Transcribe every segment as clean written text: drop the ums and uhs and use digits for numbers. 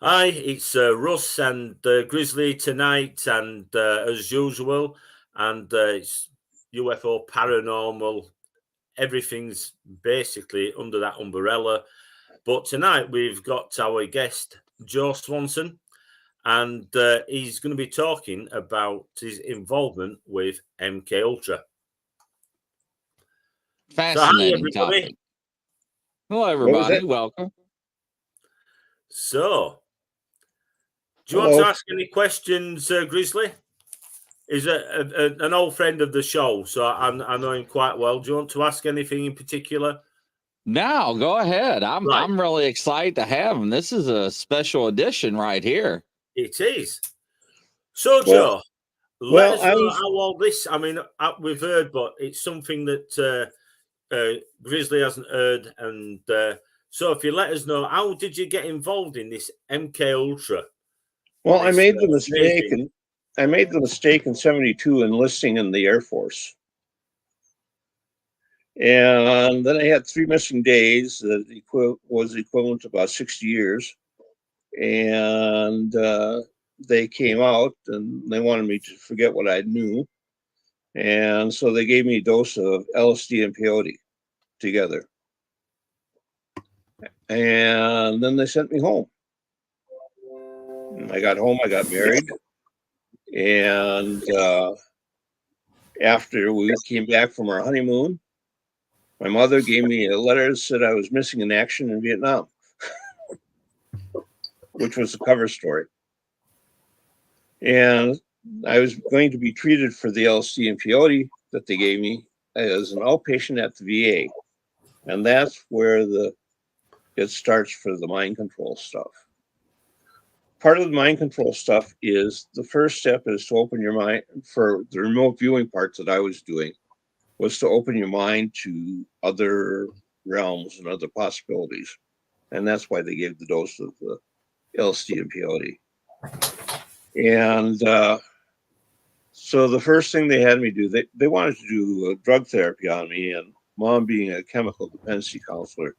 Hi, it's Russ and Grizzly tonight, and as usual, and it's UFO paranormal. Everything's basically under that umbrella. But tonight we've got our guest, Joe Swanson, and he's going to be talking about his involvement with MK Ultra. So, hi Fascinating everybody. topic. Hello, What was everybody. that? Welcome. So, do you want to Hello. ask any questions, Grizzly? Is an old friend of the show, so I know him quite well. Do you want to ask anything in particular? Now, go ahead. I'm Right, I'm really excited to have him. This is a special edition right here. it is. So, Well, Joe, let well, us I know was how all this. I mean, we've heard, but it's something that Grizzly hasn't heard, and so if you let us know, how did you get involved in this MK Ultra? well. I This made the mistake, amazing. and I made the mistake in '72 enlisting in the Air Force, and then I had 3 missing days that was equivalent to about 60 years, and they came out and they wanted me to forget what I knew, and so they gave me a dose of LSD and peyote together, and then they sent me home. I got home, I got married, and after we came back from our honeymoon, my mother gave me a letter that said I was missing in action in Vietnam, which was the cover story. And I was going to be treated for the LSD and peyote that they gave me as an outpatient at the VA. And that's where it starts for the mind control stuff. Part of the mind control stuff is the first step is to open your mind for the remote viewing parts that I was doing was to open your mind to other realms and other possibilities. And that's why they gave the dose of the LSD and peyote. And so the first thing they had me do, they wanted to do drug therapy on me. And mom, being a chemical dependency counselor,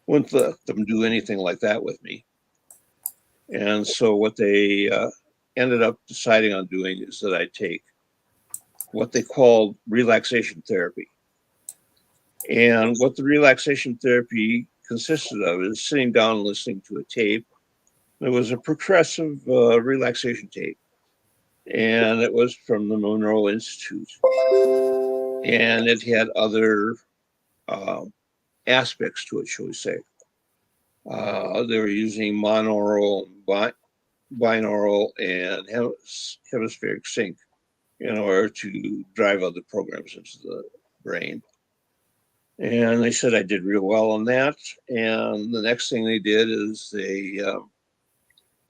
wouldn't let them do anything like that with me. And so what they ended up deciding on doing is that I take what they called relaxation therapy. And what the relaxation therapy consisted of is sitting down and listening to a tape. It was a progressive relaxation tape, and it was from the Monroe Institute. And it had other uh, aspects to it, shall we say. They were using monaural, binaural, and hemispheric sync in order to drive other programs into the brain. And they said I did real well on that. And the next thing they did is they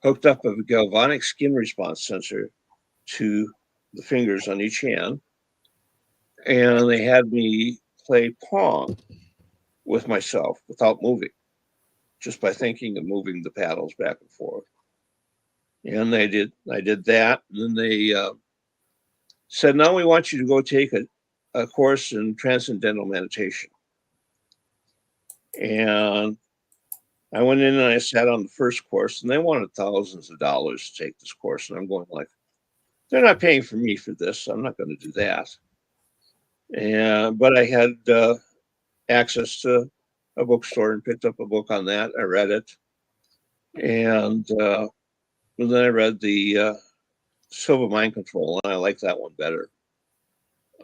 hooked up a galvanic skin response sensor to the fingers on each hand. And they had me play Pong with myself without moving, just by thinking of moving the paddles back and forth. And I did that. And then they said, now we want you to go take a course in transcendental meditation. And I went in and I sat on the first course, and they wanted thousands of dollars to take this course. And I'm going like, they're not paying for me for this. So I'm not going to do that. But I had access to a bookstore and picked up a book on that. I read it. And then I read the Silva Mind Control, and I liked that one better.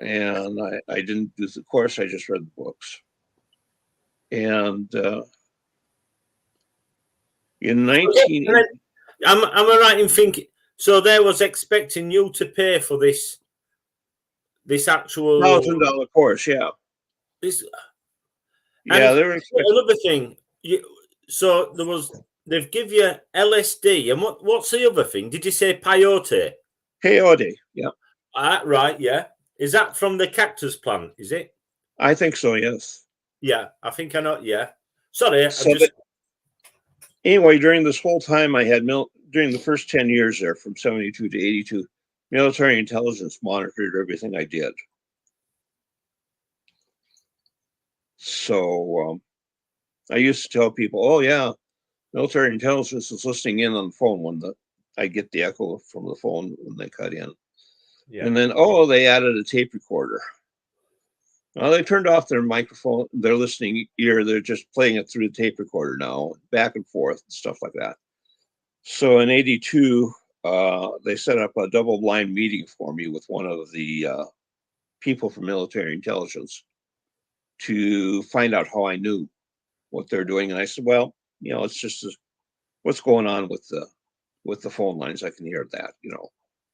And I didn't do the course, I just read the books. And in 1980, Am I right in thinking? So they was expecting you to pay for this actual $1,000 course, yeah. this Yeah, and they were expecting another thing. So they've give you LSD and what's the other thing? Did you say peyote? peyote, yeah. Right, yeah. Is that from the cactus plant? Is it? I think so, yes. Yeah, I think I know. Yeah. Sorry, I So just anyway, during this whole time I had during the first 10 years there, from 72 to 82, military intelligence monitored everything I did. So I used to tell people, oh, yeah, military intelligence is listening in on the phone when I get the echo from the phone when they cut in. Yeah. And then, oh, they added a tape recorder. Well, they turned off their microphone, their listening ear. They're just playing it through the tape recorder now, back and forth and stuff like that. So in 82, they set up a double blind meeting for me with one of the people from military intelligence to find out how I knew what they're doing. And I said, well, it's just what's going on with the phone lines. I can hear that,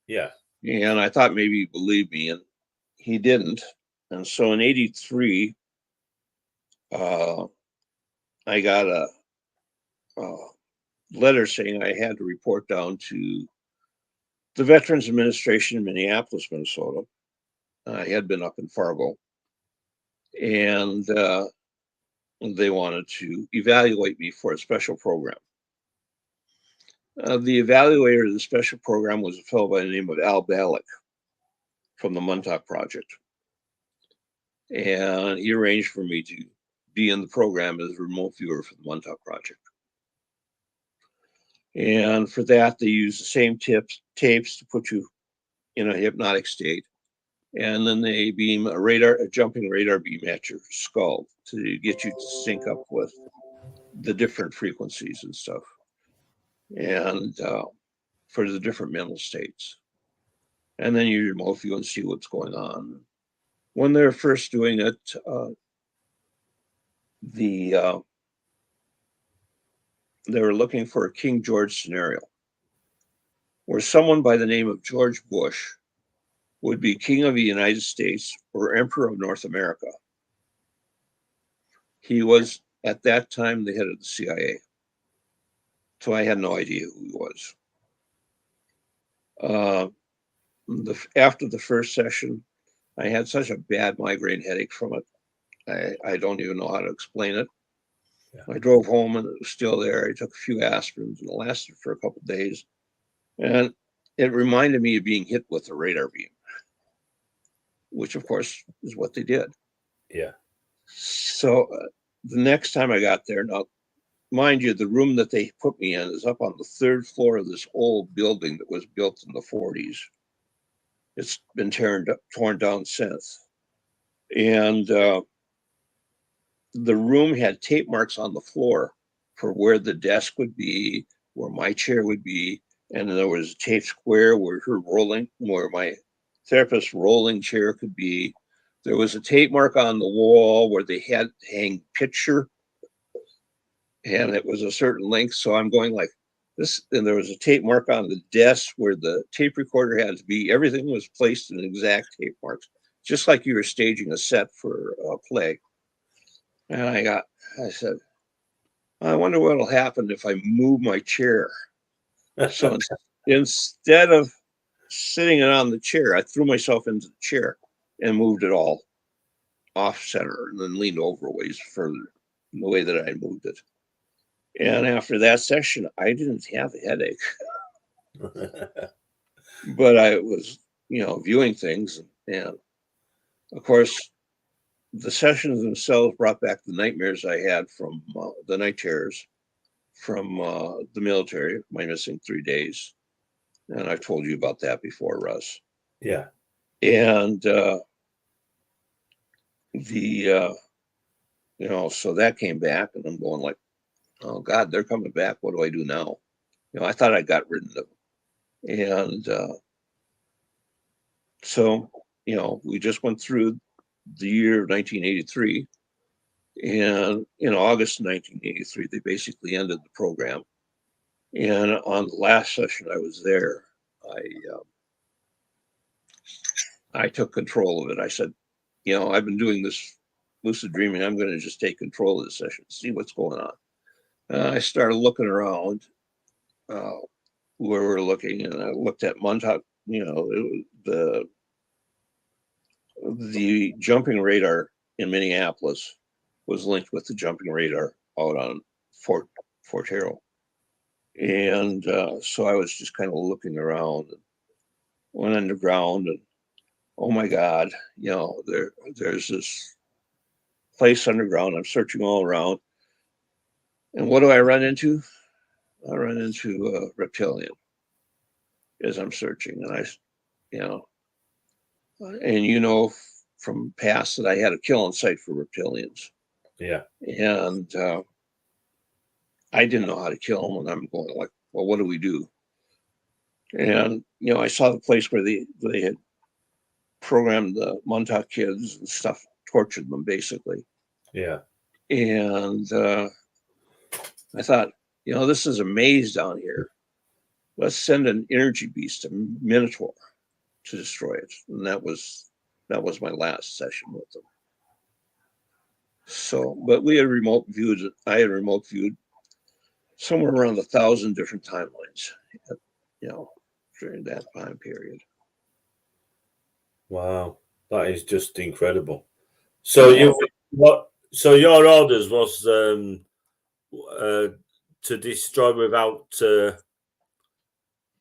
Yeah. And I thought maybe he believed me, and he didn't. And so in 83, I got a letter saying I had to report down to the Veterans Administration in Minneapolis, Minnesota. I had been up in Fargo, and they wanted to evaluate me for a special program. The evaluator of the special program was a fellow by the name of Al Balick from the Montauk Project. And he arranged for me to be in the program as a remote viewer for the Montauk Project. And for that, they used the same tapes to put you in a hypnotic state. And then they beam a jumping radar beam at your skull to get you to sync up with the different frequencies and stuff. And for the different mental states. And then you remote view and see what's going on. When they're first doing it, they were looking for a King George scenario where someone by the name of George Bush would be King of the United States or Emperor of North America. He was, at that time, the head of the CIA. So I had no idea who he was. After the first session, I had such a bad migraine headache from it. I don't even know how to explain it. Yeah. I drove home and it was still there. I took a few aspirins and it lasted for a couple of days. And it reminded me of being hit with a radar beam, which of course is what they did. Yeah. So the next time I got there, now, mind you, the room that they put me in is up on the third floor of this old building that was built in the 40s. It's been torn down since. And the room had tape marks on the floor for where the desk would be, where my chair would be. And there was a tape square where where my therapist's rolling chair could be. There was a tape mark on the wall where they had hang picture, and it was a certain length. So I'm going like this, and there was a tape mark on the desk where the tape recorder had to be. Everything was placed in exact tape marks, just like you were staging a set for a play. And I said, I wonder what'll happen if I move my chair. So instead of sitting it on the chair, I threw myself into the chair and moved it all off center and then leaned over a ways further in the way that I moved it. And after that session, I didn't have a headache, but I was, viewing things. And of course, the sessions themselves brought back the nightmares I had from the night terrors from the military, my missing 3 days. And I've told you about that before, Russ. Yeah. And so that came back, and I'm going like, oh God, they're coming back. What do I do now? I thought I got rid of them. And so, we just went through the year of 1983. And in August 1983, they basically ended the program. And on the last session I was there, I took control of it. I said, I've been doing this lucid dreaming. I'm going to just take control of the session, see what's going on. I started looking around where we're looking, and I looked at Montauk. The jumping radar in Minneapolis was linked with the jumping radar out on Fort Hero. And so I was just kind of looking around, and went underground, and oh my God, there's this place underground. I'm searching all around. And what do I run into? I run into a reptilian as I'm searching, and from past that I had a kill on site for reptilians. Yeah. And I didn't know how to kill them, and I'm going like, well, what do we do? And I saw the place where they had programmed the Montauk kids and stuff, tortured them basically. Yeah. And I thought, this is a maze down here. Let's send an energy beast, a Minotaur, to destroy it. And that was my last session with them. So, but we had remote viewed. I had remote viewed somewhere around 1,000 different timelines, during that time period. Wow, that is just incredible. So So your orders was to destroy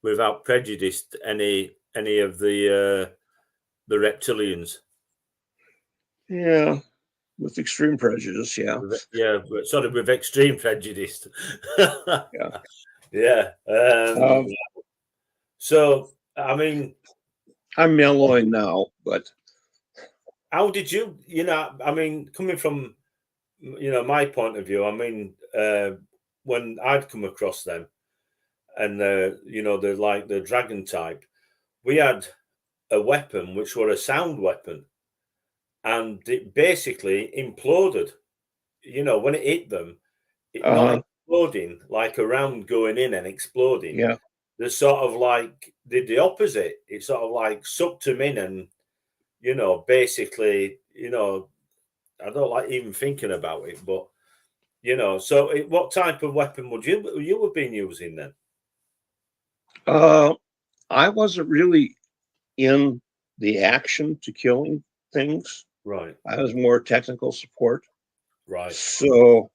without prejudice any of the reptilians. Yeah, with extreme prejudice. Yeah. Yeah, but sort of with extreme prejudice. Yeah. Yeah. So I mean, I'm mellowing now, but how did you? I mean, coming from my point of view, I mean, when I'd come across them, and they're like the dragon type, we had a weapon which were a sound weapon, and it basically imploded. When it hit them, it not exploding like a round going in and exploding. Yeah. They sort of like did the opposite. It sort of like sucked them in, and basically, I don't like even thinking about it, but so what type of weapon would you have been using then? I wasn't really in the action to killing things. Right. I was more technical support. Right. So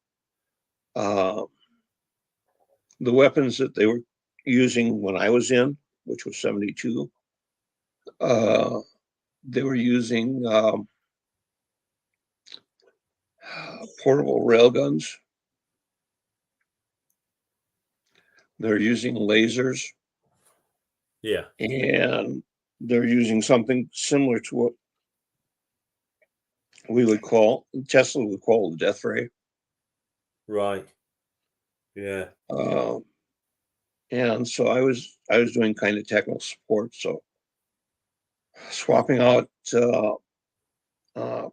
the weapons that they were using when I was in, which was 72, they were using portable railguns. They're using lasers. Yeah. And they're using something similar to what Tesla would call the death ray. Right. Yeah. And so I was doing kind of technical support. So swapping out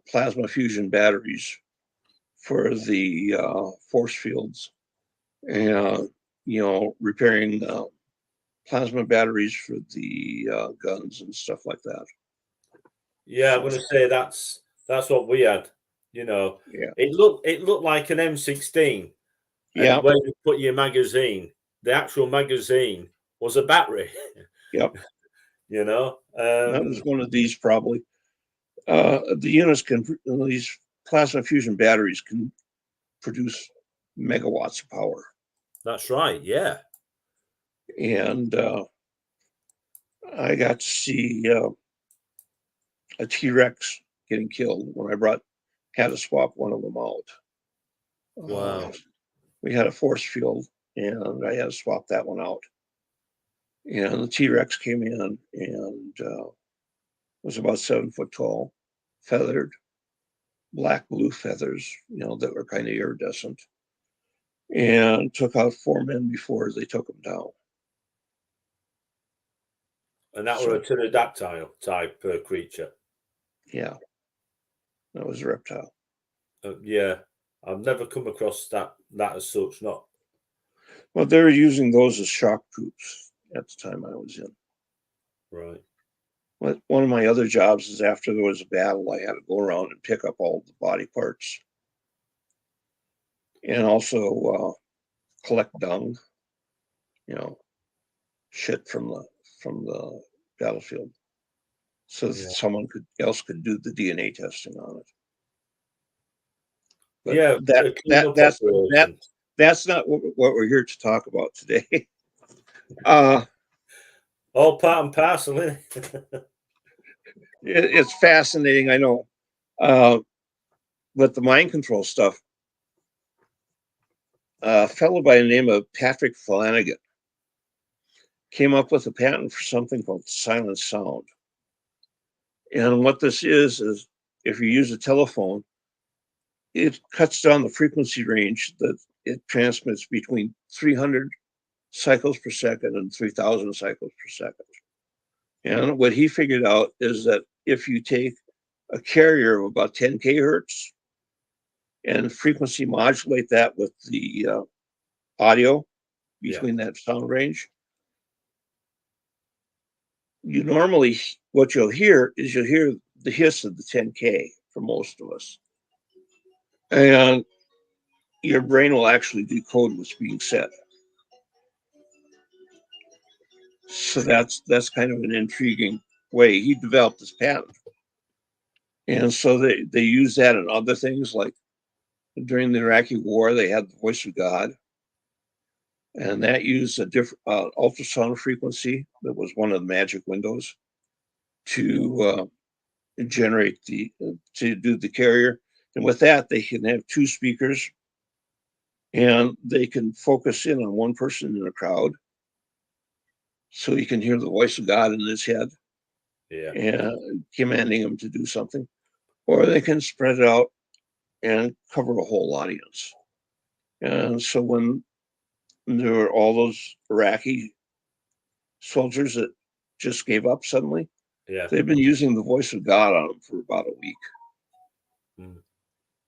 plasma fusion batteries for the force fields, and repairing plasma batteries for the guns and stuff like that. Yeah, I'm going to say that's what we had. Yeah. It looked like an M16. Yeah. And where you put your magazine, the actual magazine was a battery. Yep. That was one of these probably. The units these plasma fusion batteries can produce megawatts of power. That's right. Yeah. And I got to see a T-Rex getting killed when I had to swap one of them out. Wow. We had a force field, and I had to swap that one out. And the T-Rex came in and was about 7 foot tall, feathered, black-blue feathers, that were kind of iridescent, and took out 4 men before they took him down. And that were a pterodactyl type creature. Yeah, that was a reptile. Yeah, I've never come across that as such. Not. Well, they were using those as shock troops at the time I was in. Right. But one of my other jobs is after there was a battle, I had to go around and pick up all the body parts, and also collect dung, shit from the battlefield, so that someone else could do the DNA testing on it. But yeah, that's not what we're here to talk about today. All part and parcel, isn't it? It's fascinating, I know, but the mind control stuff, a fellow by the name of Patrick Flanagan came up with a patent for something called silent sound. And what this is if you use a telephone, it cuts down the frequency range that it transmits between 300 cycles per second and 3,000 cycles per second. And what he figured out is that if you take a carrier of about 10 kHz and frequency modulate that with the audio between that sound range, you normally, what you'll hear the hiss of the 10K for most of us. And your brain will actually decode what's being said. So that's kind of an intriguing way. He developed this patent. And so they use that in other things, like during the Iraqi war, they had the voice of God. And that used a different ultrasound frequency that was one of the magic windows to generate to do the carrier. And with that, they can have two speakers and they can focus in on one person in a crowd. So you can hear the voice of God in his head and commanding him to do something. Or they can spread it out and cover a whole audience. And so when there were all those Iraqi soldiers that just gave up suddenly, they've been using the voice of God on them for about a week,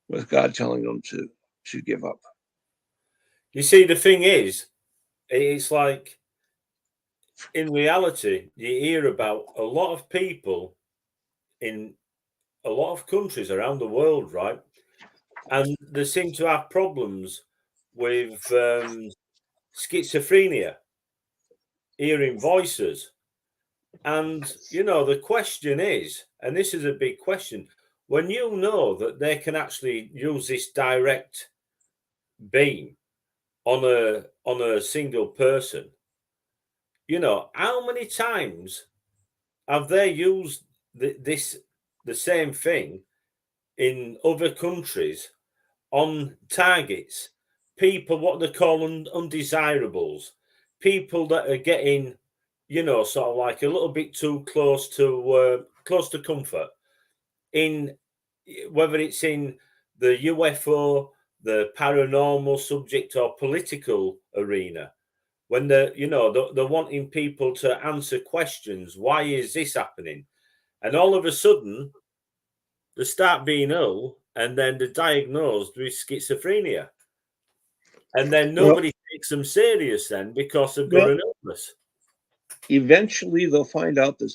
with God telling them to give up. You see, the thing is, it's like, in reality, you hear about a lot of people in a lot of countries around the world, right? And they seem to have problems with schizophrenia, hearing voices. And, you know, the question is, and this is a big question, when you know that they can actually use this direct beam on a single person, you know, how many times have they used the same thing in other countries on targets, people what they call undesirables, people that are getting, you know, sort of like a little bit too close to comfort, in whether it's in the UFO, the paranormal subject, or political arena. When they're wanting people to answer questions, why is this happening? And all of a sudden, they start being ill, and then they're diagnosed with schizophrenia. And then nobody takes them serious then because they've got an illness. Eventually, they'll find out that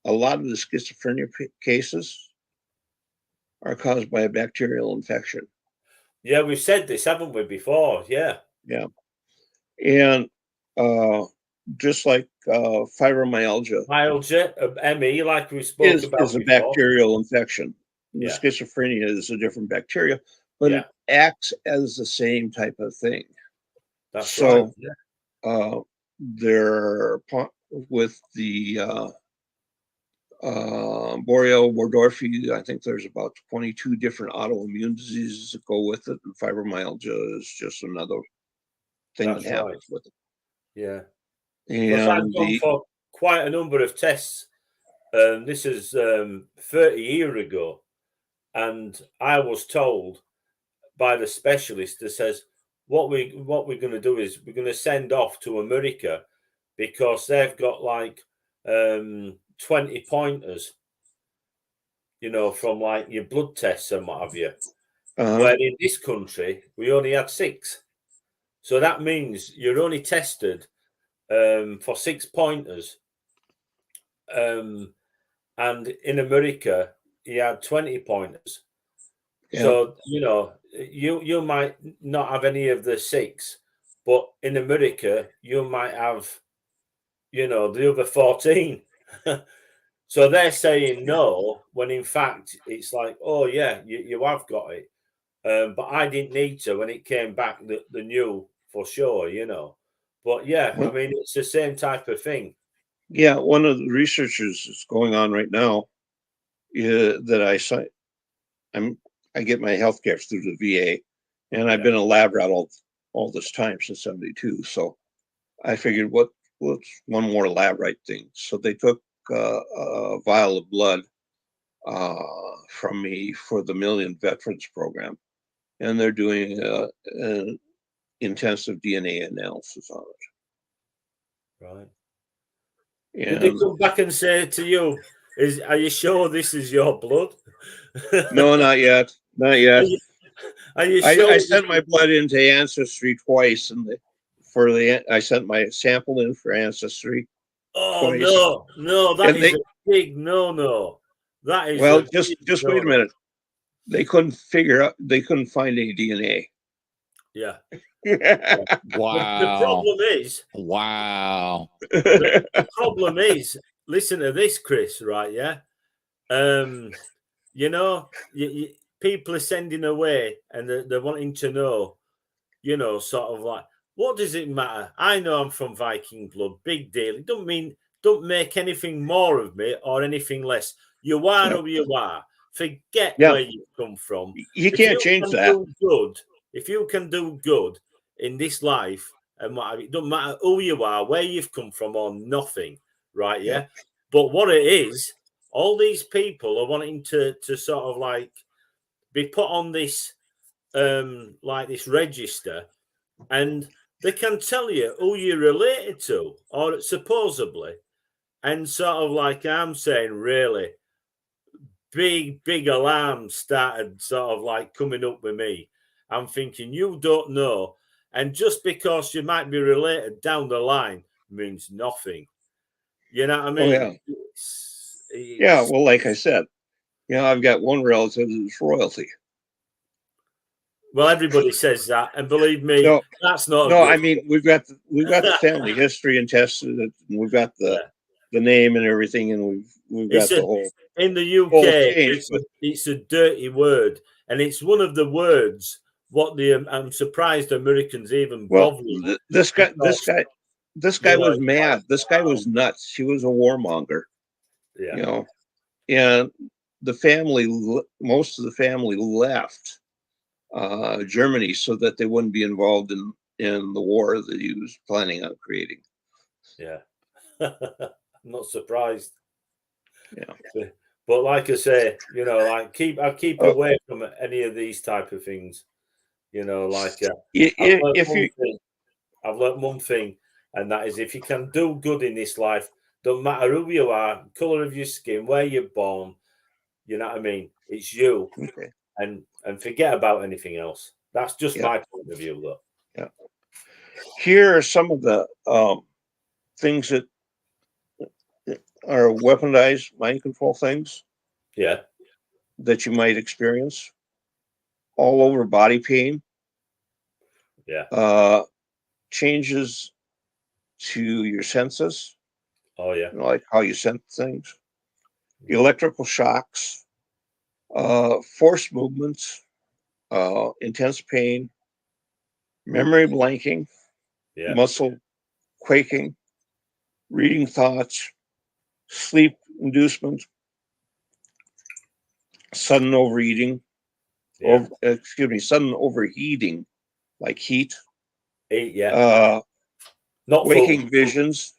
a lot of the schizophrenia cases are caused by a bacterial infection. Yeah, we've said this, haven't we, before? Yeah. Yeah. And just like fibromyalgia. ME, like we spoke about is a before. Bacterial infection. The schizophrenia is a different bacteria, but it acts as the same type of thing. That's so, right. They're with the Borrelia burgdorferi, I think there's about 22 different autoimmune diseases that go with it, and fibromyalgia is just another thing that happens with it. Yeah. And I've gone for quite a number of tests. This is 30 years ago, and I was told by the specialist that says what we're going to do is we're going to send off to America because they've got like 20 pointers, you know, from like your blood tests and what have you. Where in this country we only had 6, so that means you're only tested for 6 pointers, and in America you had 20 pointers. So, you know, you might not have any of the 6, but in America, you might have, you know, the other 14. So they're saying no, when in fact it's like, oh, yeah, you have got it. But I didn't need to when it came back, the new for sure, you know. But yeah, I mean, it's the same type of thing. Yeah, one of the researchers that's going on right now that I get my health care through the VA, and I've been a lab rat all this time since 72. So I figured, what's one more Labrite thing? So they took a vial of blood from me for the Million Veterans Program, and they're doing an intensive DNA analysis on Right. it. Did they And come back and say to you, are you sure this is your blood? no, not yet, not Are yet. you, are you sure? I sent my blood into Ancestry twice, and I sent my sample in for Ancestry Oh twice, no, that and is a big no. That is well, a just big wait a no. minute. They couldn't find any DNA. Yeah. Wow. The problem is, Wow. the problem is, listen to this, Chris, right? Yeah. You know, people are sending away and they're wanting to know, you know, sort of like, what does it matter? I know I'm from Viking blood, big deal. It don't make anything more of me or anything less. You are Yeah. who you are. Forget Yeah. where you come from. You If can't you change can that. do good, if you can do good in this life, and what it doesn't matter who you are, where you've come from, or nothing, right? Yeah. Yeah. But what it is, all these people are wanting to sort of like be put on this like this register, and they can tell you who you're related to, or supposedly, and sort of like I'm saying, really big alarms started sort of like coming up with me. I'm thinking you don't know, and just because you might be related down the line means nothing. You know what I mean? Oh yeah. Yeah. Well, like I said, I've got one relative that's royalty. Well, everybody says that, and believe me, No, that's not no. good. I mean, we've got the family history and tested it, and we've got the Yeah. name and everything, and we've got the whole in the UK. whole change. It's a dirty word, and it's one of the words. I'm surprised Americans even bother. This guy was know, mad. This guy was nuts. He was a warmonger. Yeah. And the family, most of the family left Germany so that they wouldn't be involved in the war that he was planning on creating. Yeah. I'm not surprised. Yeah. But like I say, like I keep away from any of these type of things. Like I've learned one thing, and that is if you can do good in this life, don't matter who you are, color of your skin, where you're born, you know what I mean? It's you. Okay. And forget about anything else. That's just my point of view, though. Yeah. Here are some of the things that are weaponized mind control things. Yeah. That you might experience. All over body pain. Yeah. Changes to your senses. Oh yeah. Like how you sense things. Electrical shocks. Forced movements. Intense pain. Memory blanking. Yeah. Muscle quaking. Reading thoughts. Sleep inducement. Sudden overeating. Yeah. Sudden overheating, like heat. Yeah. Not waking full. visions.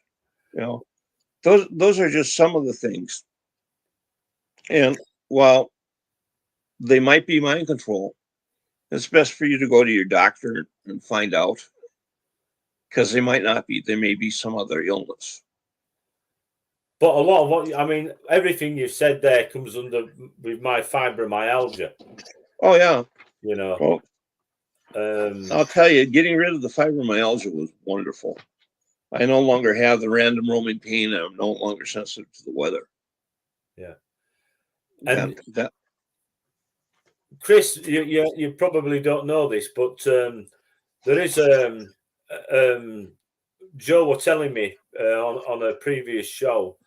Those are just some of the things. And while they might be mind control, it's best for you to go to your doctor and find out, because they might not be. There may be some other illness. But a lot of what everything you said there comes under with my fibromyalgia. Oh yeah. Well, I'll tell you, getting rid of the fibromyalgia was wonderful. I no longer have the random roaming pain. I'm no longer sensitive to the weather. Yeah. And that Chris, you probably don't know this, but there is Joe was telling me on a previous show,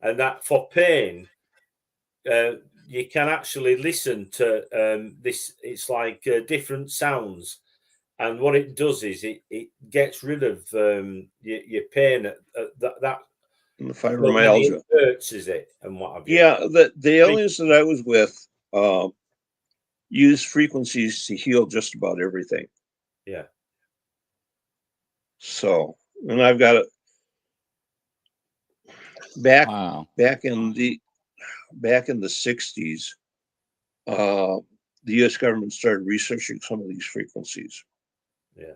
and that for pain, you can actually listen to this. It's like different sounds, and what it does is it gets rid of your pain at that. The fibromyalgia hurts, is it, and what have you? Yeah, the aliens that I was with use frequencies to heal just about everything. Yeah. So, and I've got it back Wow. back in the 60s. The U.S. government started researching some of these frequencies. Yeah.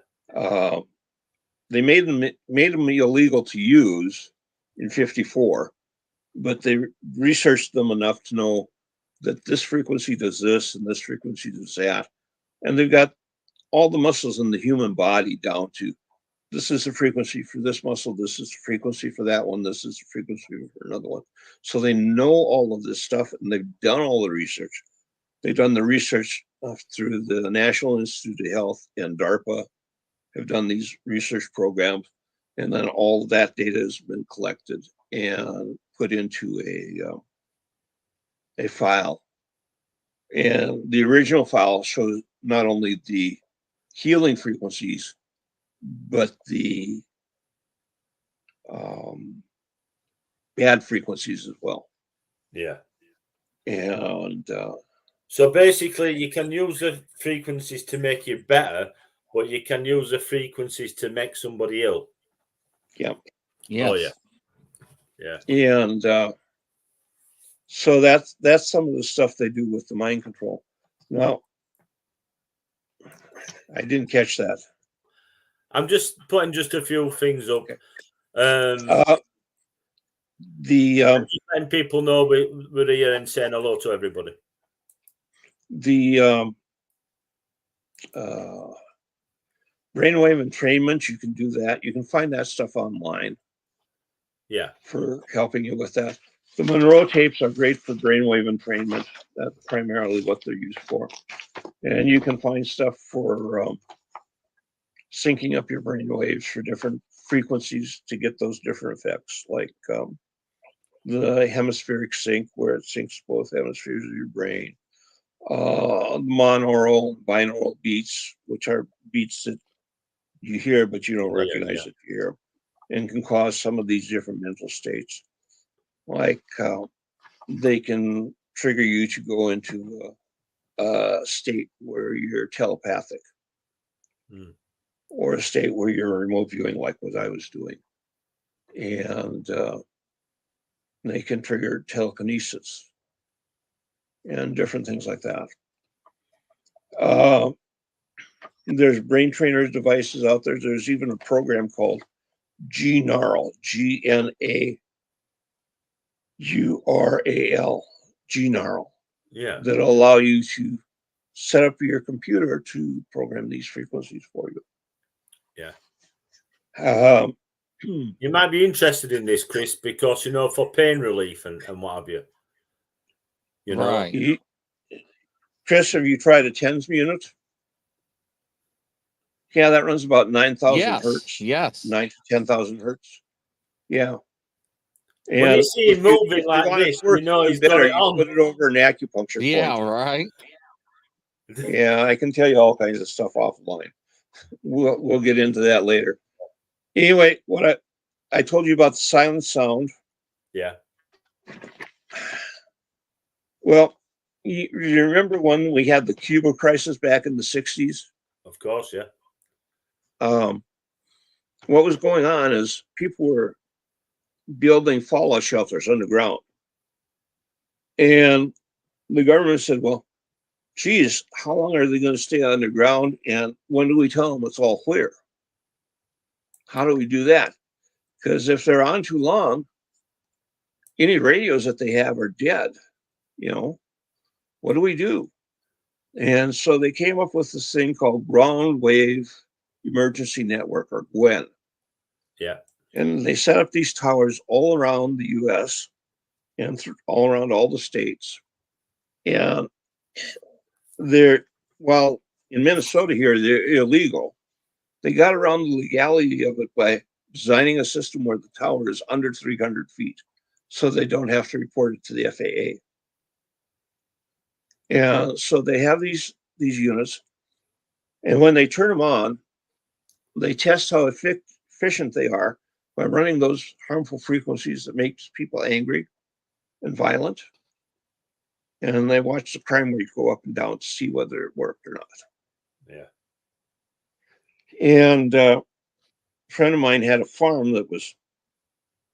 They made them illegal to use in '54, but they researched them enough to know that this frequency does this and this frequency does that, and they've got all the muscles in the human body down to this is the frequency for this muscle, this is the frequency for that one, this is the frequency for another one. So they know all of this stuff, and they've done all the research. They've done the research through the National Institute of Health and DARPA, have done these research programs, and then all that data has been collected and put into a file. And the original file shows not only the healing frequencies, but the bad frequencies as well. Yeah. And so basically, you can use the frequencies to make you better, but you can use the frequencies to make somebody ill. yeah. Yes. Oh, yeah. Yeah. And so that's some of the stuff they do with the mind control. Now, I didn't catch that. I'm just putting just a few things up. Okay. Just letting people know we're here and saying hello to everybody. The brainwave entrainment, you can do that. You can find that stuff online. Yeah. For helping you with that. The Monroe tapes are great for brainwave entrainment. That's primarily what they're used for. And you can find stuff for syncing up your brain waves for different frequencies to get those different effects, like the hemispheric sync, where it syncs both hemispheres of your brain. Monaural, binaural beats, which are beats that you hear but you don't recognize that you hear, and can cause some of these different mental states. Like they can trigger you to go into a state where you're telepathic, or a state where you're remote viewing, like what I was doing. And they can trigger telekinesis and different things like that. There's brain trainers devices out there. There's even a program called GNARL, GNAURAL, GNARL, that allow you to set up your computer to program these frequencies for you. Yeah. You might be interested in this, Chris, because, for pain relief and what have you. You know? Right. Chris, have you tried a TENS unit? Yeah, that runs about 9,000 hertz. Yes. 9 to 10,000 hertz. Yeah. And when you see him moving like this, he's got it on. Put it over an acupuncture point. Yeah, right. Yeah, I can tell you all kinds of stuff offline. We'll get into that later. Anyway, what I told you about the silent sound. Yeah. Well, you remember when we had the Cuba crisis back in the 60s? Of course, yeah. What was going on is people were building fallout shelters underground. And the government said, well, geez, how long are they going to stay underground? And when do we tell them it's all clear? How do we do that? Because if they're on too long, any radios that they have are dead. What do we do? And so they came up with this thing called Ground Wave Emergency Network, or GWEN. Yeah. And they set up these towers all around the U.S. and all around all the states. And while in Minnesota here, they're illegal. They got around the legality of it by designing a system where the tower is under 300 feet, so they don't have to report it to the FAA. And so they have these units, and when they turn them on, they test how efficient they are by running those harmful frequencies that makes people angry and violent. And they watch the crime rate go up and down to see whether it worked or not. Yeah. And friend of mine had a farm that was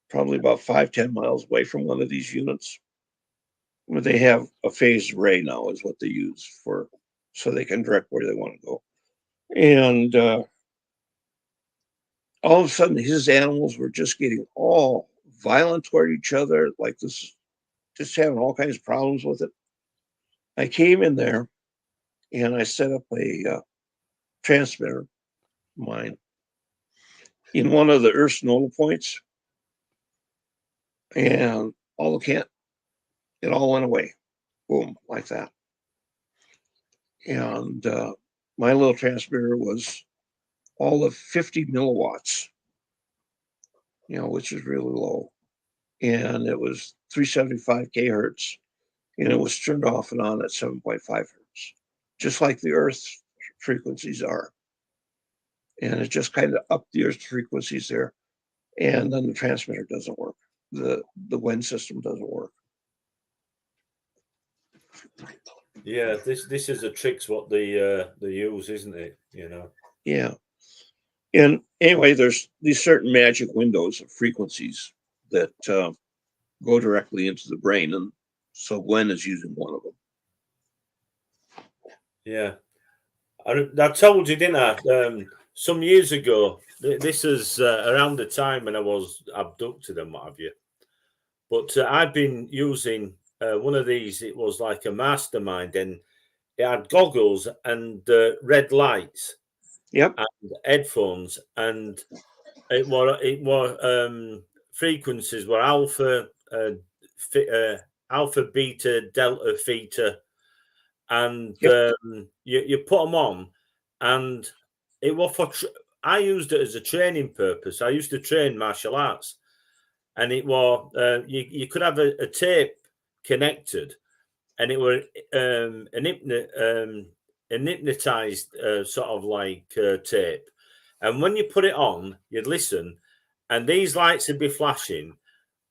probably about 5-10 miles away from one of these units. Where they have a phased array now is what they use for, so they can direct where they want to go. And all of a sudden, his animals were just getting all violent toward each other, like this, just having all kinds of problems with it. I came in there and I set up a transmitter mine in one of the Earth's nodal points, and it all went away, boom, like that. And my little transmitter was all of 50 milliwatts, which is really low. And it was 375 kHz, and it was turned off and on at 7.5 hertz, just like the Earth's frequencies are. And it just kind of upped the Earth's frequencies there. And then the transmitter doesn't work. The wind system doesn't work. Yeah, this is a tricks what they use, isn't it? Yeah. And anyway, there's these certain magic windows of frequencies that go directly into the brain, and so Gwen is using one of them. Yeah, I told you, didn't I? Some years ago, this is around the time when I was abducted and what have you. But I've been using one of these. It was like a mastermind, and it had goggles and red lights. Yep. And headphones, and it were frequencies were alpha, alpha, beta, delta, theta, and Yep. you put them on, and it was for. I used it as a training purpose. I used to train martial arts, and it was you could have a tape connected, and it were an hypnotized sort of like tape. And when you put it on, you'd listen, and these lights would be flashing,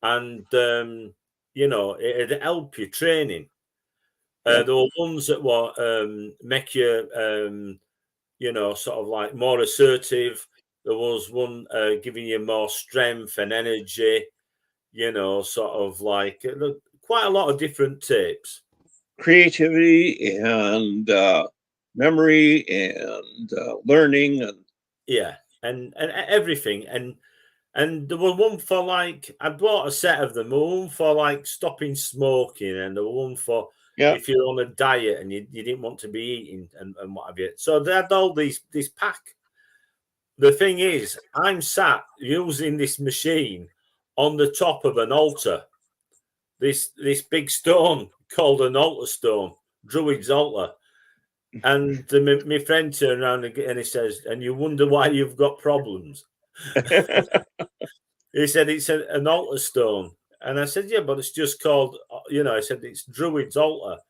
and it'd help you training. There were ones that were make you sort of like more assertive. There was one giving you more strength and energy. Sort of like quite a lot of different tapes. Creativity and memory and learning and and everything, and there was one for like, I bought a set of them. There was one for like stopping smoking, and there was one for if you're on a diet and you didn't want to be eating and what have you. So they had all this pack. The thing is, I'm sat using this machine on the top of an altar. This big stone called an altar stone, Druid's altar. And my friend turned around and he says, "And you wonder why you've got problems?" He said, "It's an altar stone." And I said, "Yeah, but it's just called, I said, it's Druid's altar."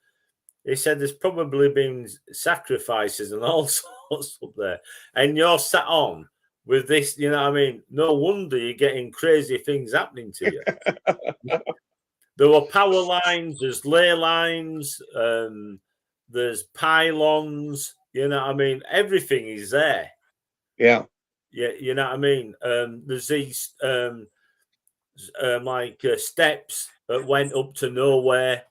He said, "There's probably been sacrifices and all sorts up there. And you're sat on with this, you know what I mean? No wonder you're getting crazy things happening to you." There were power lines, there's ley lines, there's pylons, you know what I mean? Everything is there. Yeah. Yeah, you know what I mean? There's these steps that went up to nowhere,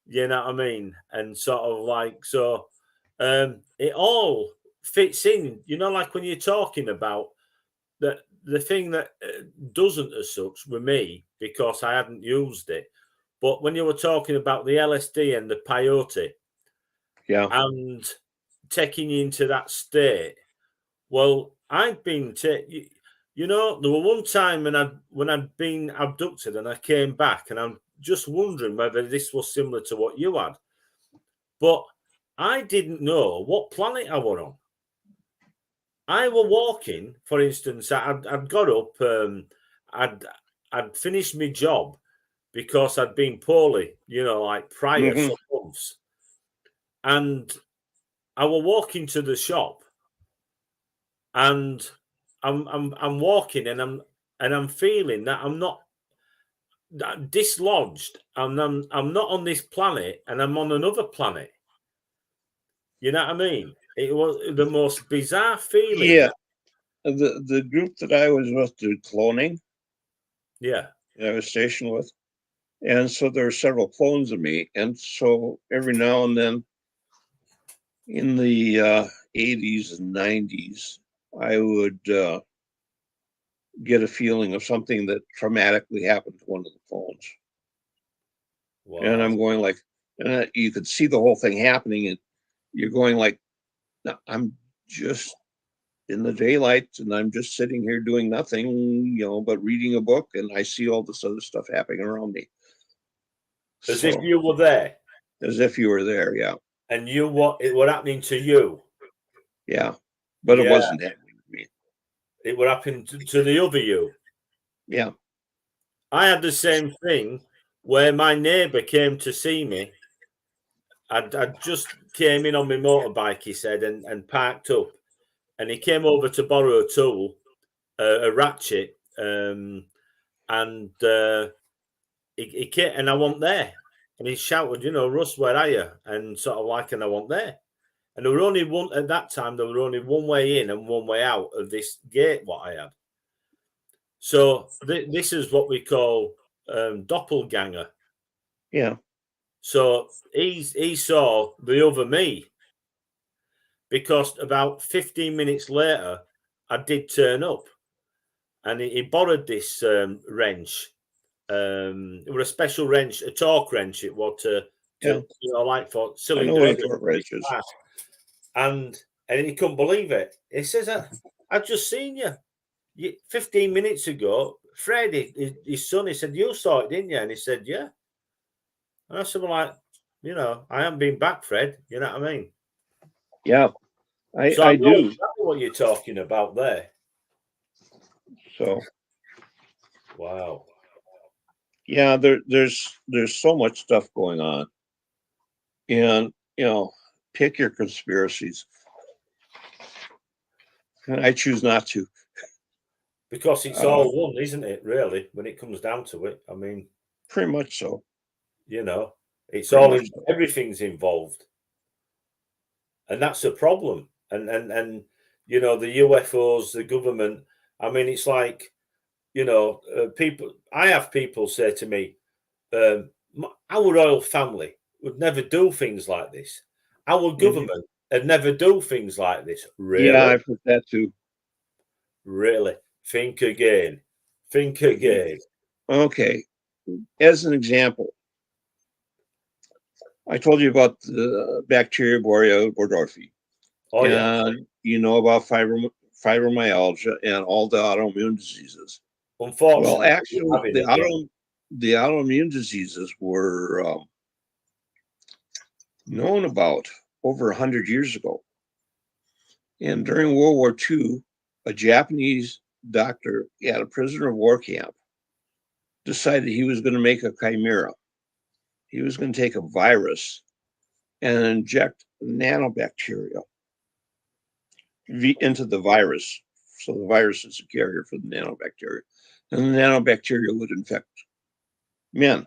you know what I mean? And sort of like, so it all fits in, like when you're talking about the thing that doesn't as such with me, because I hadn't used it. But when you were talking about the LSD and the peyote, and taking you into that state, well, I've been, there were one time when I'd been abducted and I came back, and I'm just wondering whether this was similar to what you had. But I didn't know what planet I were on. I were walking, for instance, I'd got up, I'd finished my job because I'd been poorly, like prior some months. And I were walking to the shop, and I'm walking, and I'm feeling that I'm not dislodged, and I'm not on this planet, and I'm on another planet. You know what I mean? It was the most bizarre feeling. Yeah. the group that I was with did cloning. Yeah. I was stationed with, and so there were several clones of me, and so every now and then, in the 80s and 90s, I would get a feeling of something that traumatically happened to one of the clones, and Wow. I'm going like, and you could see the whole thing happening, and you're going like, no, I'm just in the daylight and I'm just sitting here doing nothing, but reading a book, and I see all this other stuff happening around me. As So, if you were there. as if you were there, yeah. And you what it were happening to you. Yeah. But it Yeah. wasn't happening to me. It were happening to the other you. Yeah. I had the same thing where my neighbour came to see me. I just came in on my motorbike, he said, and parked up. And he came over to borrow a tool, a ratchet, and he came, and I wasn't there. And he shouted, Russ, where are you? And sort of like, and I wasn't there. And there were only one at that time. There were only one way in and one way out of this gate. What I had. So this is what we call doppelganger. Yeah. So he saw the other me, because about 15 minutes later, I did turn up, and he borrowed this wrench. It was a special wrench, a torque wrench. It was Yeah. like for I cylinder. know what a torque wrench is. And he couldn't believe it. He says, "I just seen you 15 minutes ago. Fred, his son, he said, you saw it, didn't you?" And he said, "Yeah." And I said, "Well, I haven't been back, Fred. You know what I mean?" Yeah. So I I know do. exactly what you're talking about there. So Wow. yeah, there's so much stuff going on. And pick your conspiracies. And I choose not to. Because it's all one, isn't it, really, when it comes down to it? I mean, pretty much so. It's Pretty all much so. everything's involved. And that's a problem. And the UFOs, the government, I mean, it's like, people, I have people say to me, our royal family would never do things like this. Our government would never do things like this. Really? Yeah, I've heard that too. Really? Think again. Think again. Okay. As an example, I told you about the bacteria Borrelia burgdorfei. Oh, yeah. And you know about fibromyalgia and all the autoimmune diseases. Unfortunately, Well, actually, the autoimmune diseases were known about over 100 years ago. And during World War II, a Japanese doctor at a prisoner of war camp decided he was going to make a chimera. He was going to take a virus and inject nanobacteria into the virus. So the virus is a carrier for the nanobacteria. And the nanobacteria would infect men.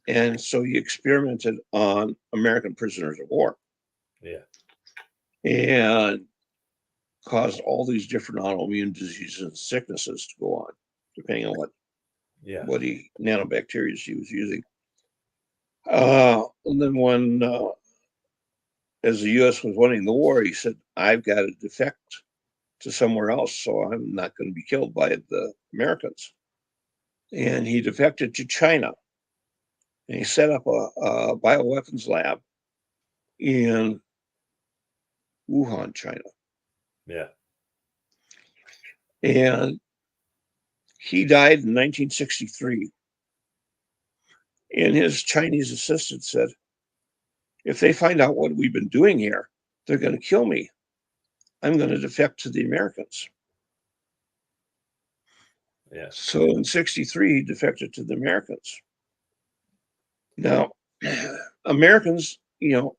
And so he experimented on American prisoners of war. Yeah. And caused all these different autoimmune diseases and sicknesses to go on, depending on what nanobacteria he was using. And then when, as the U.S. was winning the war, he said, "I've got to defect to somewhere else, so I'm not going to be killed by the Americans." And he defected to China. And he set up a bioweapons lab in Wuhan, China. Yeah. And he died in 1963. And his Chinese assistant said, "If they find out what we've been doing here, they're going to kill me. I'm going to defect to the Americans." Yeah. So in 63, he defected to the Americans. Now, Americans, the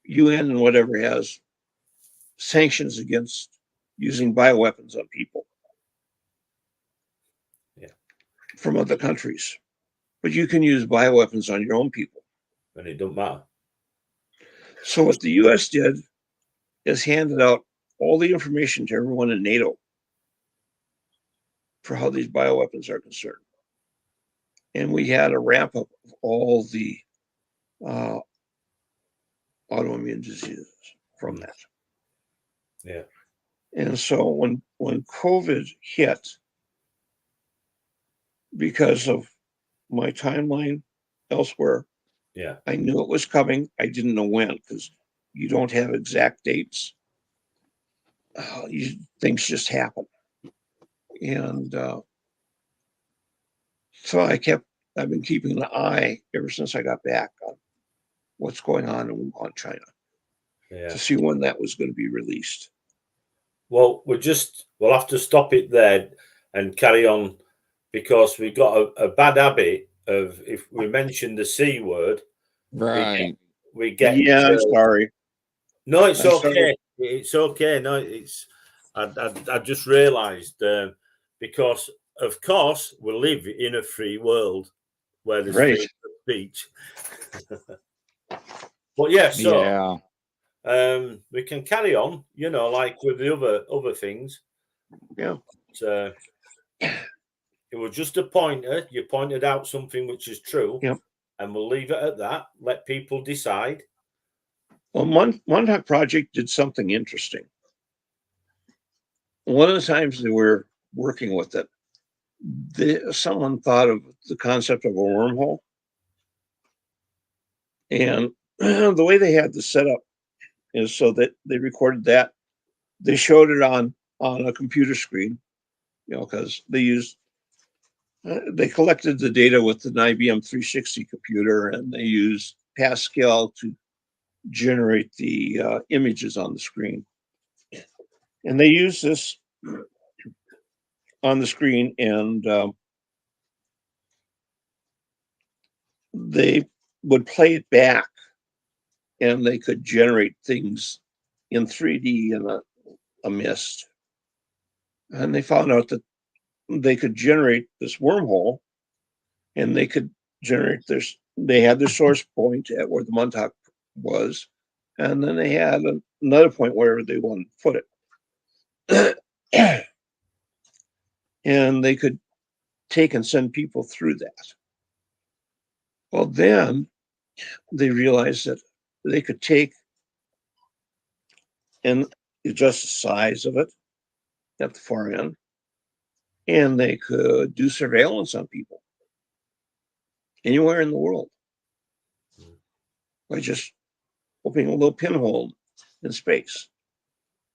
UN and whatever has sanctions against using bioweapons on people from other countries. But you can use bioweapons on your own people. And it doesn't matter. So what the US did has handed out all the information to everyone in NATO for how these bioweapons are concerned. And we had a ramp up of all the autoimmune diseases from that. Yeah. And so when COVID hit, because of my timeline elsewhere, Yeah. I knew it was coming. I didn't know when, because you don't have exact dates. Things just happen. And so I've been keeping an eye ever since I got back on what's going on in Wuhan, China, to see when that was going to be released. Well, we'll have to stop it there and carry on, because we've got a bad habit of, if we mention the C word, Right. we get Yeah, I'm sorry. No, it's I'm okay. sorry. It's okay. No, it's I just realised, because of course we live in a free world where there's Right. freedom of speech. But yeah, so we can carry on, like with the other things. Yeah. It was just a pointer. You pointed out something which is true. Yep. And we'll leave it at that. Let people decide. Well, Montauk Project did something interesting. One of the times they were working with it, someone thought of the concept of a wormhole. And the way they had this set up is so that they recorded that. They showed it on a computer screen, because they collected the data with an IBM 360 computer, and they used Pascal to generate the images on the screen. And they used this on the screen, and they would play it back, and they could generate things in 3D in a mist. And they found out that they could generate this wormhole, and they could generate they had their source point at where the Montauk was, and then they had another point wherever they wanted to put it. And they could take and send people through that. Well, then they realized that they could take and adjust the size of it at the far end, and they could do surveillance on people anywhere in the world by just opening a little pinhole in space.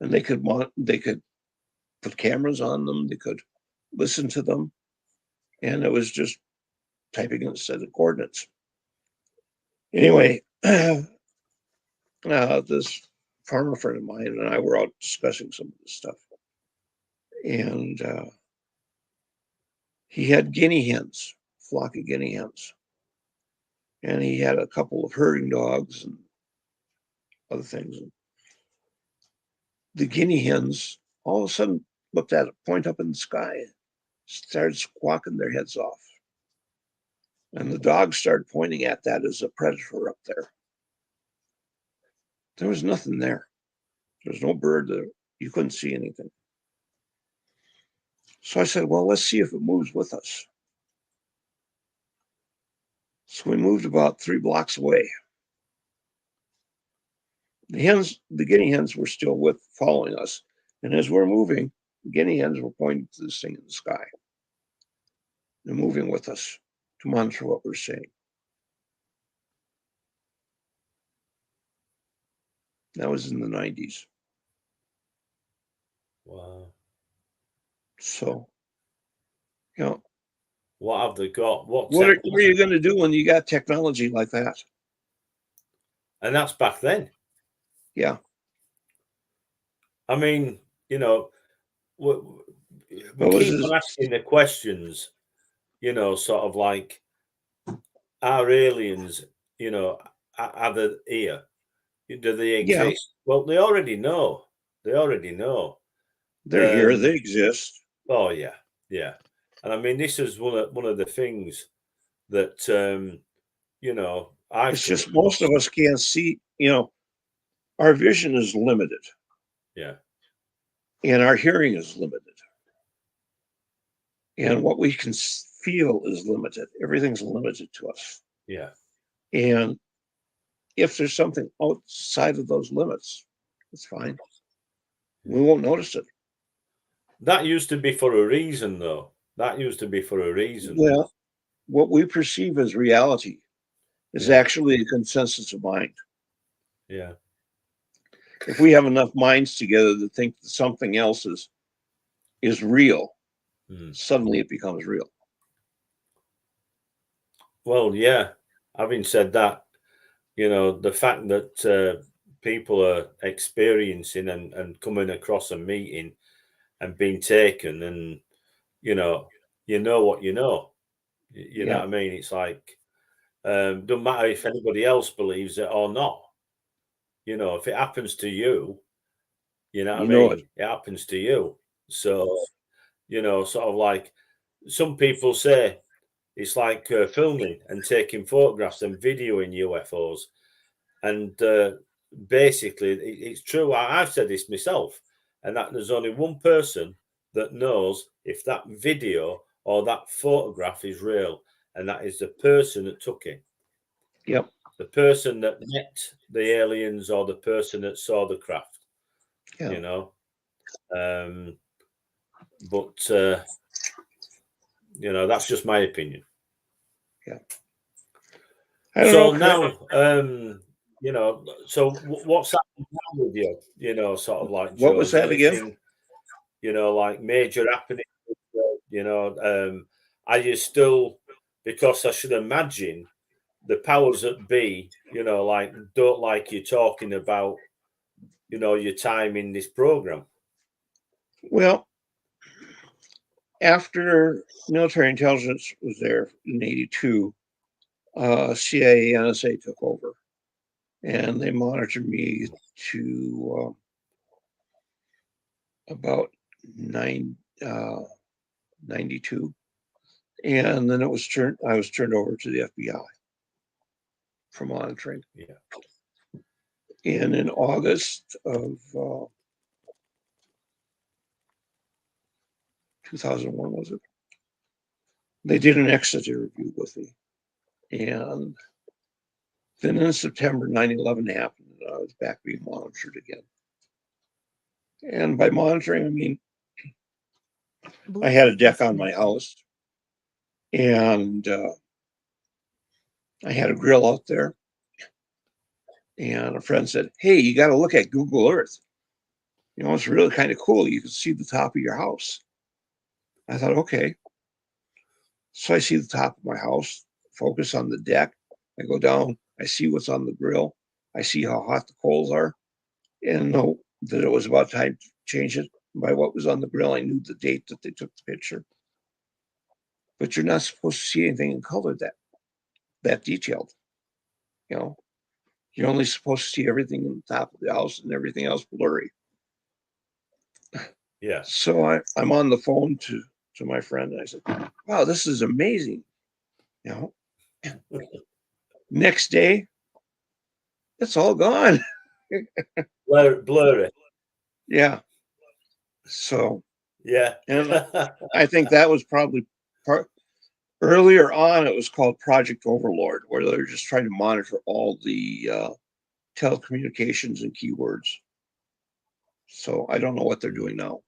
And they could put cameras on them, they could listen to them, and it was just typing in a set of coordinates. Anyway, this farmer friend of mine and I were out discussing some of this stuff, and he had guinea hens, flock of guinea hens, and he had a couple of herding dogs and other things. And the guinea hens all of a sudden looked at it, point up in the sky, started squawking their heads off. And the dogs started pointing at that as a predator up there. There was nothing there. There was no bird there. You couldn't see anything. So I said, well, let's see if it moves with us. So we moved about 3 blocks away. The guinea hens were still following us. And as we're moving, the guinea hens were pointing to this thing in the sky. They're moving with us to monitor what we're saying. That was in the 90s. Wow. So, what have they got? What are you going to do when you got technology like that? And that's back then. Yeah. I mean, we keep on asking the questions, sort of like, are aliens, are they here? Do they exist? Yeah. Well, they already know. They're here. They exist. Oh yeah, yeah. And I mean, this is one of the things that it's just most of us can't see. Our vision is limited. Yeah. And our hearing is limited. And what we can feel is limited. Everything's limited to us. Yeah. And if there's something outside of those limits, it's fine. We won't notice it. That used to be for a reason, though. That used to be for a reason. Well, what we perceive as reality is actually a consensus of mind. Yeah. If we have enough minds together to think that something else is real, suddenly it becomes real. Well, yeah. Having said that, the fact that people are experiencing and coming across a meeting and being taken, and you know what you know. You know what I mean? It's like doesn't matter if anybody else believes it or not. If it happens to you, you know what I mean? It happens to you. So, sort of like some people say it's like filming and taking photographs and videoing UFOs. And basically, it's true. I've said this myself, and that there's only one person that knows if that video or that photograph is real, and that is the person that took it. Yep. The person that met the aliens or the person that saw the craft. Yeah. But that's just my opinion. Yeah. So now, so what's happening now with you? Sort of like, what was that again? Like major happening. Are you still? Because I should imagine the powers that be, like don't like you talking about, your time in this program. Well, after military intelligence was there in '82, CIA, NSA took over, and they monitored me to about 92, and then I was turned over to the FBI for monitoring. Yeah. And in August of 2001, was it? They did an exit interview with me, and then in September, 9/11 happened, and I was back being monitored again. And by monitoring, I mean I had a deck on my house, and I had a grill out there. And a friend said, "Hey, you got to look at Google Earth. It's really kind of cool. You can see the top of your house." I thought, okay. So I see the top of my house, focus on the deck. I go down, I see what's on the grill. I see how hot the coals are, and know that it was about time to change it. By what was on the grill, I knew the date that they took the picture. But you're not supposed to see anything in color that detailed. You're only supposed to see everything on the top of the house and everything else blurry. Yeah. So I'm on the phone to my friend, and I said, "Wow, this is amazing." Next day, it's all gone. Blurry. Yeah. So yeah. And I think that was probably earlier on. It was called Project Overlord, where they're just trying to monitor all the telecommunications and keywords. So I don't know what they're doing now.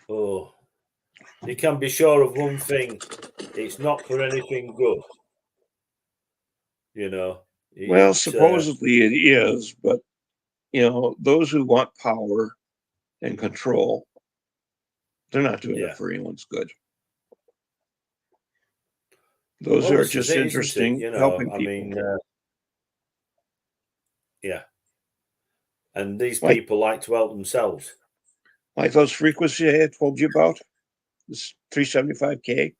Oh, you can be sure of one thing: it's not for anything good. Well, supposedly it is, but those who want power and control, they're not doing it for anyone's good. Those are just interesting, helping people. I mean, yeah. And these people like to help themselves. Like those frequencies I told you about, this 375K.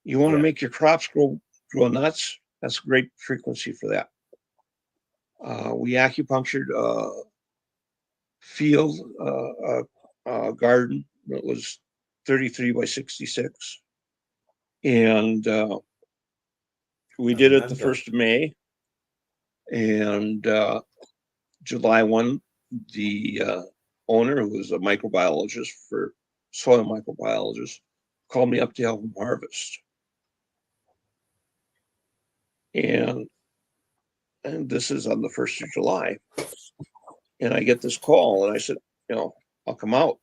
You want to make your crops grow nuts? That's a great frequency for that. We acupunctured a field, a garden that was 33 by 66. And we did it the 1st of May. And July 1, the owner, who was a microbiologist for soil microbiologist, called me up to help him harvest. And this is on the 1st of July. And I get this call, and I said, I'll come out.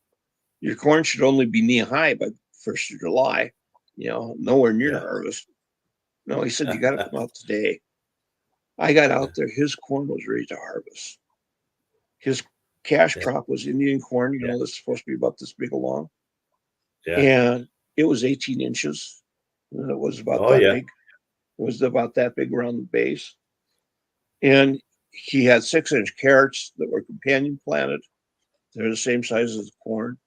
Your corn should only be knee high by 1st of July, nowhere near harvest. No, he said, you got to come out today. I got out there. His corn was ready to harvest. His cash crop was Indian corn, that's supposed to be about this big along. Yeah. And it was 18 inches. And it was about that big. It was about that big around the base. And he had 6-inch carrots that were companion planted. They're the same size as the corn.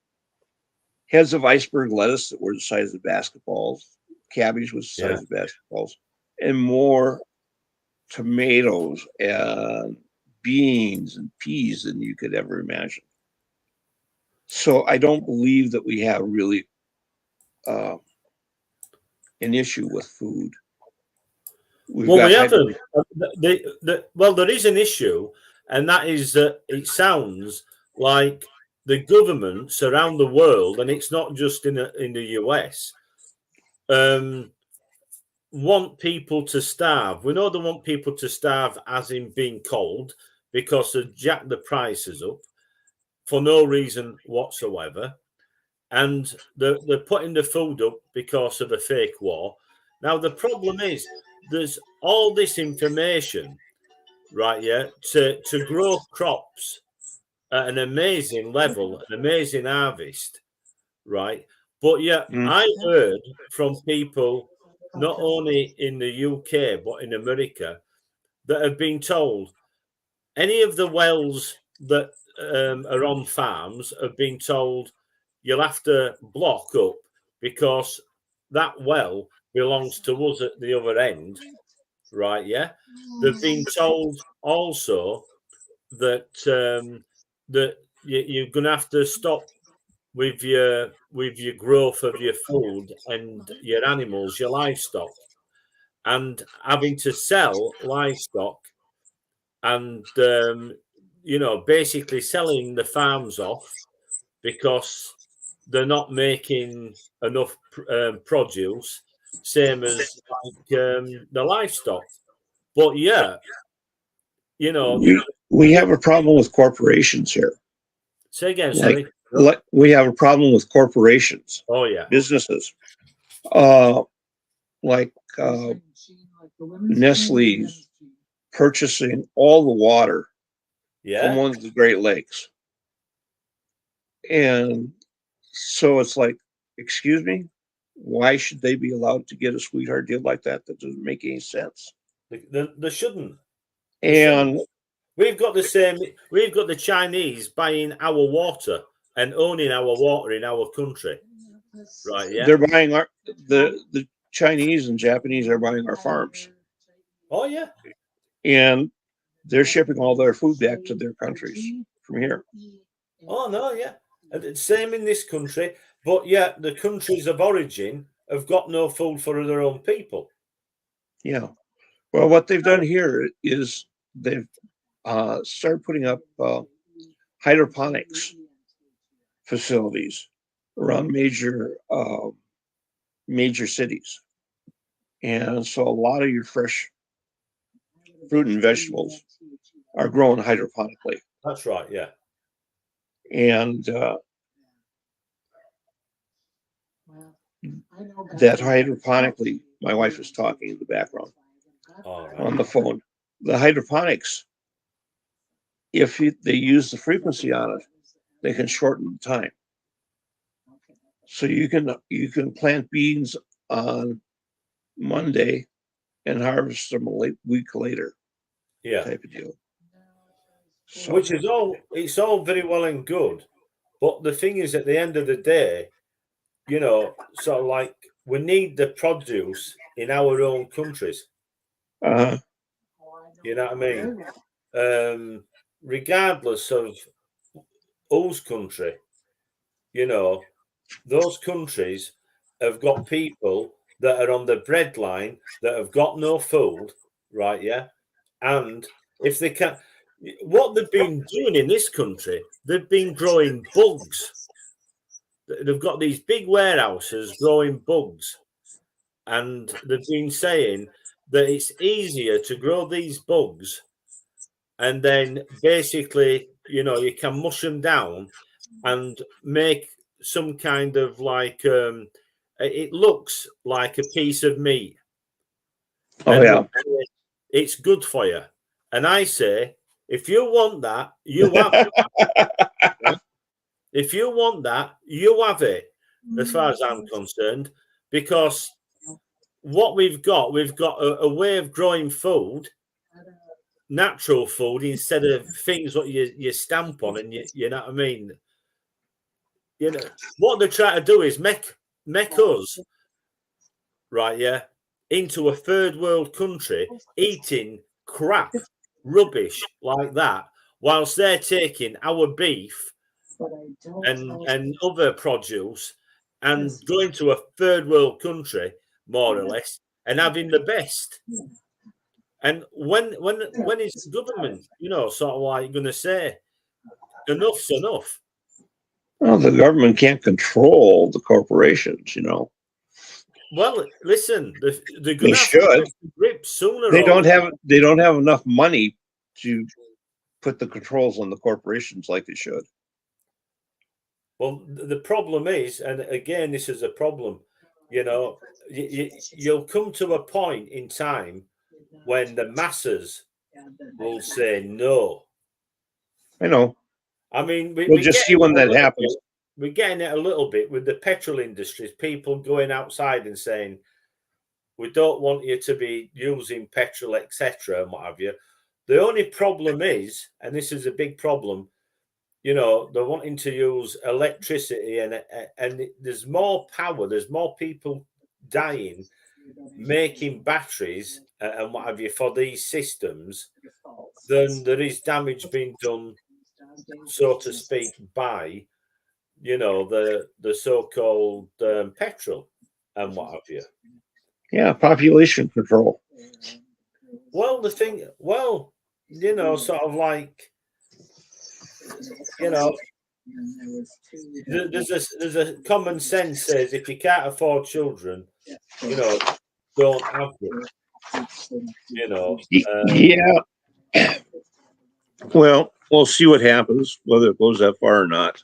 Heads of iceberg lettuce that were the size of basketballs. Cabbage was the size of basketballs. And more tomatoes and beans and peas than you could ever imagine. So I don't believe that we have really an issue with food. There is an issue, and that is that it sounds like the governments around the world, and it's not just in the US, want people to starve. We know they want people to starve, as in being cold, because they jack the prices up for no reason whatsoever, and they're putting the food up because of a fake war. Now the problem is there's all this information, right? Yeah, to grow crops at an amazing level, an amazing harvest, right? But yeah, I heard from people not only in the UK but in America that have been told any of the wells that are on farms have been told you'll have to block up because that well belongs to us at the other end, right? Yeah, they've been told also that that you're going to have to stop with your growth of your food and your animals, your livestock, and having to sell livestock and basically selling the farms off because they're not making enough produce, same as like the livestock. But we have a problem with corporations here. Say again, sorry. We have a problem with corporations. Oh yeah, businesses. Like Nestle's purchasing all the water from one of the Great Lakes. And so it's like, excuse me, why should they be allowed to get a sweetheart deal like that? That doesn't make any sense. They shouldn't. And we've got the same. We've got the Chinese buying our water and owning our water in our country. Right, yeah. They're buying the Chinese and Japanese are buying our farms. Oh yeah. And they're shipping all their food back to their countries from here. Oh no, yeah. And same in this country, but yeah, the countries of origin have got no food for their own people. Yeah. Well, what they've done here is they've started putting up hydroponics facilities around major cities. And so a lot of your fresh fruit and vegetables are grown hydroponically. That's right, yeah. And that hydroponically, my wife is talking in the background on the phone. The hydroponics, if they use the frequency on it, they can shorten the time. So you can plant beans on Monday and harvest them a week later. Yeah, type of deal. So, which is it's all very well and good, but the thing is, at the end of the day, sort of like we need the produce in our own countries. You know what I mean? Regardless of whose country, those countries have got people that are on the breadline that have got no food, right? Yeah, and if they can, what they've been doing in this country, they've been growing bugs. They've got these big warehouses growing bugs, and they've been saying that it's easier to grow these bugs, and then basically, you can mush them down and make some kind of like it looks like a piece of meat. Oh, and yeah. it's good for you. And I say, if you want that, you have it. If you want that, you have it, as far as I'm concerned, because what we've got a way of growing food, natural food, instead of things what you stamp on, and you know what I mean. What they're trying to do is make us, right, into a third world country eating crap, rubbish like that, whilst they're taking our beef and other produce and going to a third world country, more or less, and having the best. And when is the government, sort of like going to say enough's enough? Well, the government can't control the corporations, Well, listen, they're They going to have to should. get to grips sooner. They or don't later. have enough money to put the controls on the corporations like they should. Well, the problem is, and again, this is a problem, you'll come to a point in time when the masses will say no. I know. I mean, We'll just see when that happens. We're getting it a little bit with the petrol industries, people going outside and saying, we don't want you to be using petrol, etc., and what have you. The only problem is, and this is a big problem, they're wanting to use electricity, and there's more power, there's more people dying making batteries and what have you for these systems than there is damage being done, so to speak, by the so-called petrol and what have you. Yeah, population control. Well, sort of like, there's a common sense says if you can't afford children, don't have them. Yeah. Well, we'll see what happens, whether it goes that far or not.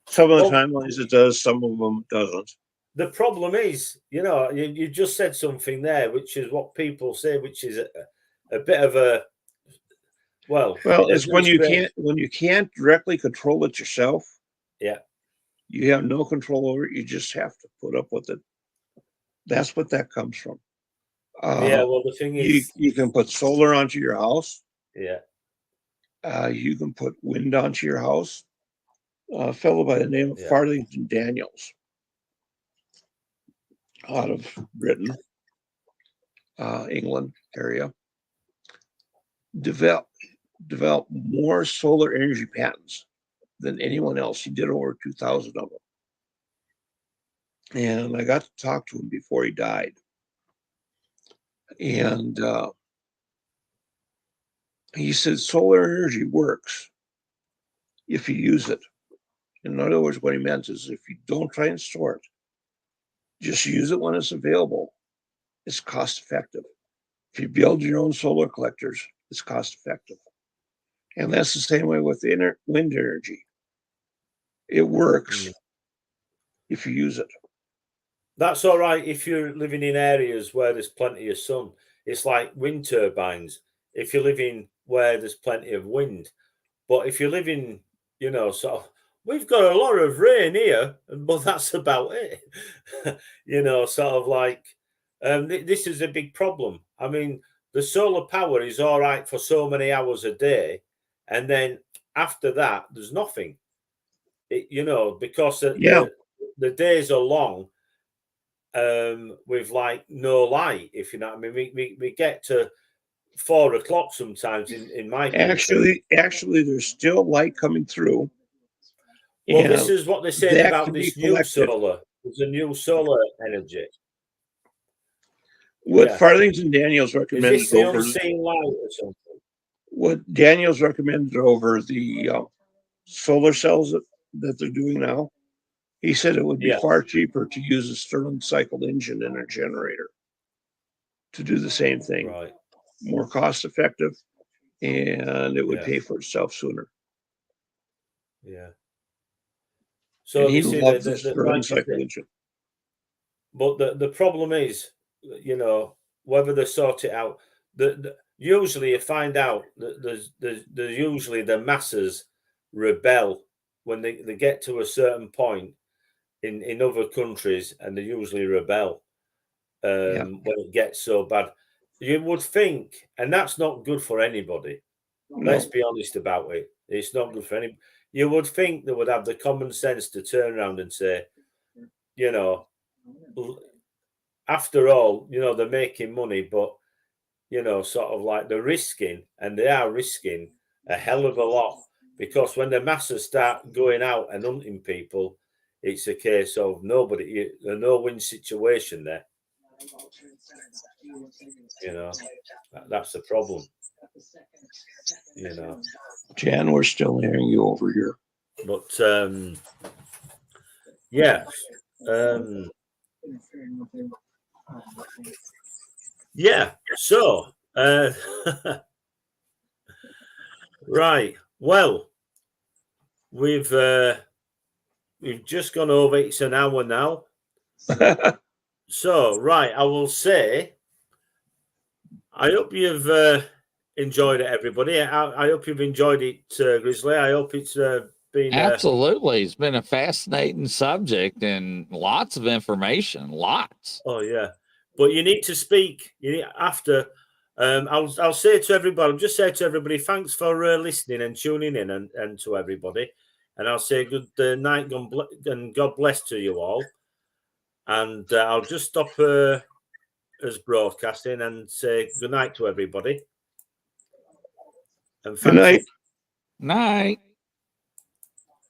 Some of the timelines it does, some of them doesn't. The problem is, you just said something there, which is what people say, which is a bit of a it's when you can't directly control it yourself. Yeah. You have no control over it. You just have to put up with it. That's what that comes from. Well, the thing is, you can put solar onto your house. Yeah. You can put wind onto your house. A fellow by the name of Farthington Daniels out of Britain, England area, developed more solar energy patents than anyone else. He did over 2,000 of them. And I got to talk to him before he died. And he said solar energy works if you use it. In other words, what he meant is if you don't try and store it, just use it when it's available. It's cost effective. If you build your own solar collectors, it's cost effective. And that's the same way with wind energy. It works if you use it. That's all right if you're living in areas where there's plenty of sun. It's like wind turbines. If you live in where there's plenty of wind, but if you live in, sort of, we've got a lot of rain here, but that's about it. Sort of like, this is a big problem. I mean, the solar power is all right for so many hours a day, and then after that, there's nothing. Because the days are long. With like no light, if you know what I mean. We get to 4 o'clock sometimes in my country. Actually, there's still light coming through. Well, this is what they said about this new solar. There's a new solar energy. What Farthington Daniels recommended is this the unseen light or something? what Daniel's recommended over the solar cells that they're doing now, he said it would be far cheaper to use a Stirling cycle engine in a generator to do the same thing. Right. More cost effective, and it would pay for itself sooner. Yeah. So and he you see, loves the like Stirling you cycle say, engine. but the problem is, you know, whether they sort it out. Usually you find out that there's usually the masses rebel when they get to a certain point in other countries, and they usually rebel when it gets so bad. You would think, and that's not good for anybody. Let's be honest about it. It's not good for any. You would think they would have the common sense to turn around and say, you know, after all, you know, they're making money, but, you know, sort of like they're risking, and they are risking a hell of a lot, because when the masses start going out and hunting people, it's a case of a no-win situation there. You know, that's the problem. You know, Jan, we're still hearing you over here. But yeah, yeah. So right. Well, we've just gone over. It's an hour now. So right, I will say, I hope you've enjoyed it, everybody. I hope you've enjoyed it, Grizzly. I hope it's been absolutely. It's been a fascinating subject and lots of information. Lots. Oh yeah, but you need to speak. You need after. I'll say to everybody. I'll just say to everybody, thanks for listening and tuning in, and to everybody. And I'll say good night and God bless to you all. And I'll just stop as broadcasting and say good night to everybody. And Good night. Night.